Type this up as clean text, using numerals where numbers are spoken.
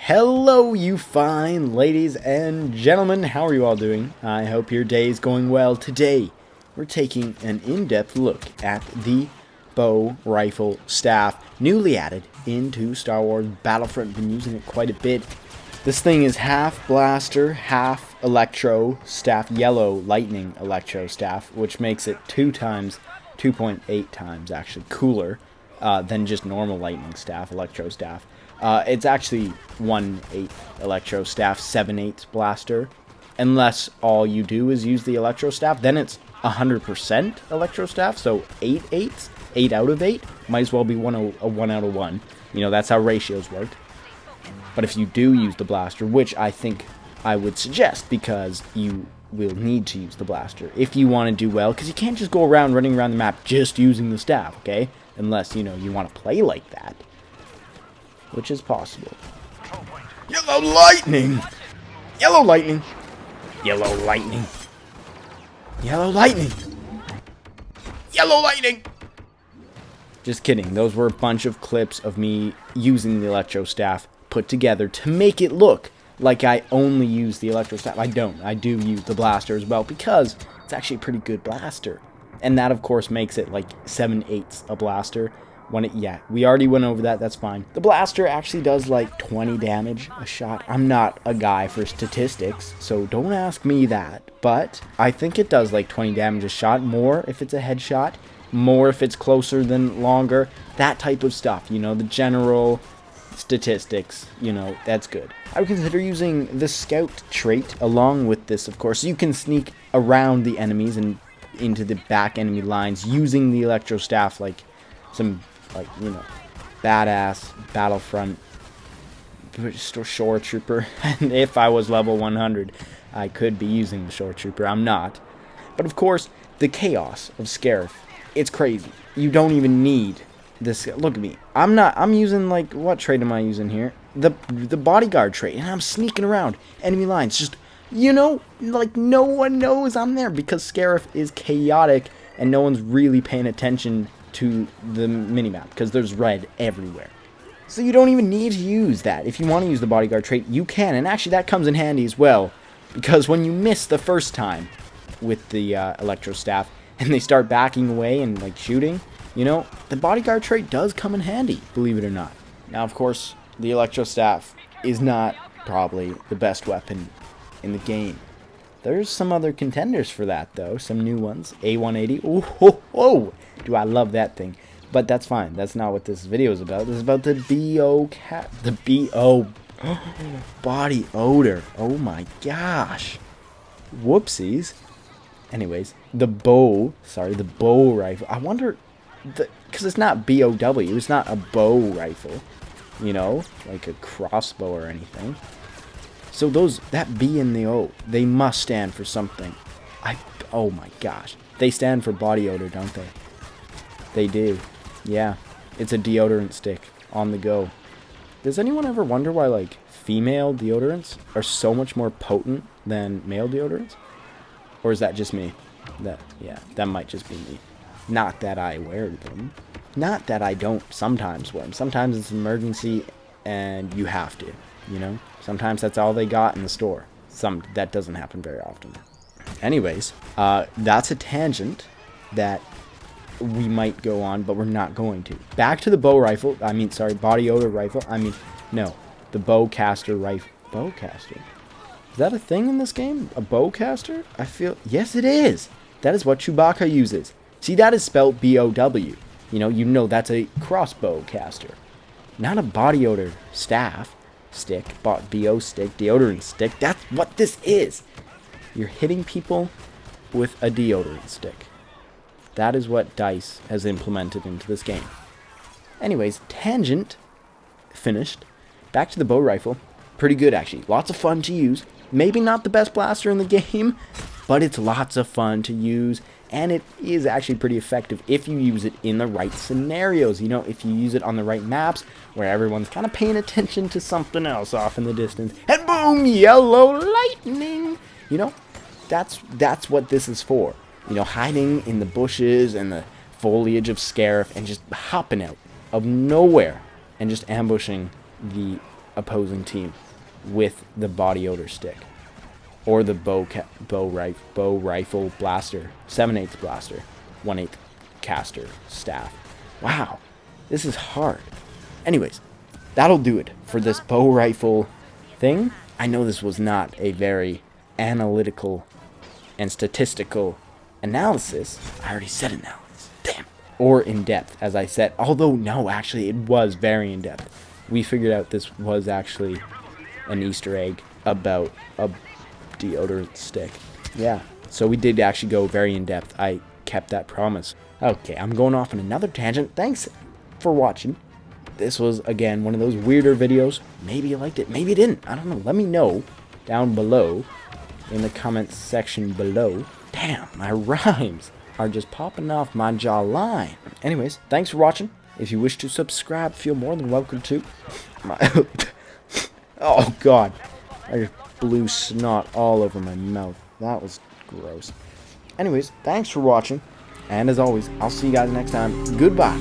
Hello, you fine ladies and gentlemen. How are you all doing? I hope your day is going well. Today, we're taking an in-depth look at the bow rifle staff, newly added into Star Wars Battlefront. Been using it quite a bit. This thing is half blaster, half electro staff, yellow lightning electro staff, which makes it 2.8 times actually cooler than just normal lightning staff, electro staff. It's actually 1/8 electro staff, 7/8 blaster. Unless all you do is use the electro staff, then it's 100% electro staff. So 8/8, 8 out of 8, might as well be a 1 out of 1. You know, that's how ratios work. But if you do use the blaster, which I think I would suggest, because you will need to use the blaster if you want to do well, because you can't just go around running around the map just using the staff, okay? Unless, you know, you want to play like that, which is possible. Yellow lightning! Yellow lightning! Yellow lightning! Yellow lightning! Yellow lightning! Just kidding. Those were a bunch of clips of me using the electro staff put together to make it look like I only use the electro staff. I don't. I do use the blaster as well because it's actually a pretty good blaster. And that, of course, makes it like 7/8 a blaster. Yeah, we already went over that. That's fine. The blaster actually does like 20 damage a shot. I'm not a guy for statistics, so don't ask me that. But I think it does like 20 damage a shot. More if it's a headshot. More if it's closer than longer. That type of stuff. You know, the general statistics, you know, that's good. I would consider using the scout trait along with this, of course. You can sneak around the enemies and into the back enemy lines using the electro staff like some, like, you know, badass Battlefront shore trooper. And if I was level 100, I could be using the shore trooper. I'm not. But of course, the chaos of Scarif, it's crazy. You don't even need this. Look at me. I'm using, like, what trait am I using here? The bodyguard trait, and I'm sneaking around enemy lines. Just, you know, like, no one knows I'm there because Scarif is chaotic and no one's really paying attention to the minimap because there's red everywhere. So you don't even need to use that. If you want to use the bodyguard trait, you can. And actually that comes in handy as well, because when you miss the first time with the electro staff and they start backing away and like shooting, you know, the bodyguard trait does come in handy, believe it or not. Now, of course, the electro staff is not probably the best weapon in the game. There's some other contenders for that, though. Some new ones. A180. Oh, ho, ho. Do I love that thing. But that's fine. That's not what this video is about. This is about the BO body odor. Oh my gosh. Whoopsies. Anyways, the bow rifle. I wonder, because it's not BOW. It's not a bow rifle. You know, like a crossbow or anything. So that B and the O, they must stand for something. Oh my gosh. They stand for body odor, don't they? They do. Yeah. It's a deodorant stick on the go. Does anyone ever wonder why, like, female deodorants are so much more potent than male deodorants? Or is that just me? That might just be me. Not that I wear them. Not that I don't sometimes wear them. Sometimes it's an emergency and you have to, you know? Sometimes that's all they got in the store. That doesn't happen very often. Anyways, that's a tangent that we might go on, but we're not going to. Back to the bow rifle. Body odor rifle. No, the bowcaster rifle. Bowcaster? Is that a thing in this game? A bowcaster? Yes, it is. That is what Chewbacca uses. See, that is spelled B-O-W. You know that's a crossbow caster. Not a body odor staff. Stick, BO stick, deodorant stick. That's what this is. You're hitting people with a deodorant stick. That is what DICE has implemented into this game. Anyways, tangent finished. Back to the bow rifle. Pretty good, actually. Lots of fun to use. Maybe not the best blaster in the game, but it's lots of fun to use. And it is actually pretty effective if you use it in the right scenarios. You know, if you use it on the right maps where everyone's kind of paying attention to something else off in the distance. And boom, yellow lightning. You know, that's what this is for. You know, hiding in the bushes and the foliage of Scarif and just hopping out of nowhere and just ambushing the opposing team with the body odor stick or the bow rifle blaster, 7/8 blaster, 1/8 caster staff. Wow, this is hard. Anyways, that'll do it for this bow rifle thing. I know this was not a very analytical and statistical analysis. I already said analysis. Damn. Or in-depth, as I said. Although, no, actually, it was very in-depth. We figured out this was actually an Easter egg about a deodorant stick. Yeah, so we did actually go very in-depth. I kept that promise. Okay, I'm going off on another tangent. Thanks for watching. This was, again, one of those weirder videos. Maybe you liked it, maybe you didn't. I don't know. Let me know down below in the comments section below. Damn, my rhymes are just popping off my jawline. Anyways, thanks for watching. If you wish to subscribe, feel more than welcome to. Oh, God. I just blew snot all over my mouth. That was gross. Anyways, thanks for watching. And as always, I'll see you guys next time. Goodbye.